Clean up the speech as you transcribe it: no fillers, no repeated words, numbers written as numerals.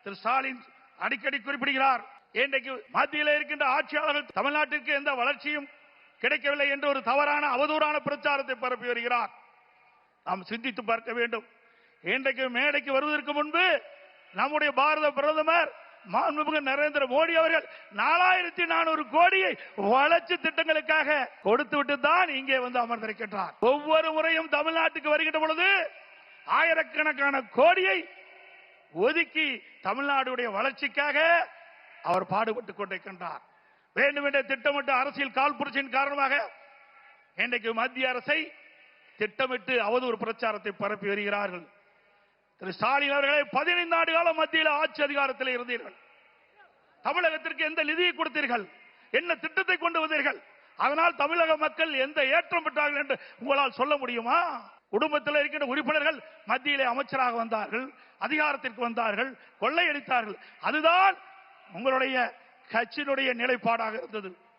திரு ஸ்டாலின் அடிக்கடி குறிப்பிடுகிறார். இன்றைக்கு மத்தியில் இருக்கின்ற ஆட்சியாளர்கள் தமிழ்நாட்டிற்கு எந்த வளர்ச்சியும் கிடைக்கவில்லை என்று ஒரு தவறான அவதூறான பிரச்சாரத்தை பரப்பி வருகிறார். நாம் சிந்தித்து பார்க்க வேண்டும். இன்றைக்கு மேடைக்கு வருவதற்கு முன்பு நம்முடைய பாரத பிரதமர் மாண்புமிகு நரேந்திர மோடி அவர்கள் 4400 கோடியை வளர்ச்சி திட்டங்களுக்காக கொடுத்துவிட்டு தான் இங்கே வந்து அமர்ந்திருக்கின்றார். ஒவ்வொரு முறையும் தமிழ்நாட்டுக்கு வருகின்ற பொழுது ஆயிரக்கணக்கான கோடியை ஒதுக்கி தமிழ்நாடுடைய வளர்ச்சிக்காக அவர் பாடுபட்டுக் கொண்டிருக்கின்றார். வேண்டுமென்றே திட்டமிட்டு அரசியல் காழ்ப்புணர்ச்சியின் காரணமாக இன்றைக்கு மத்திய அரசை திட்டமிட்டு அவதூறு பிரச்சாரத்தை பரப்பி வருகிறார்கள். திரு ஸ்டாலின் அவர்களை 15 ஆண்டு காலம் மத்தியில் ஆட்சி அதிகாரத்தில் இருந்தீர்கள். தமிழகத்திற்கு எந்த நிதியை கொடுத்தீர்கள்? என்ன திட்டத்தை கொண்டு வந்தீர்கள்? அதனால் தமிழக மக்கள் எந்த ஏற்றம் பெற்றார்கள் என்று உங்களால் சொல்ல முடியுமா? குடும்பத்தில் இருக்கின்ற உறுப்பினர்கள் மத்தியிலே அமைச்சராக வந்தார்கள், அதிகாரத்திற்கு வந்தார்கள், கொள்ளையடித்தார்கள். அதுதான் உங்களுடைய கட்சியினுடைய நிலைப்பாடாக இருந்தது.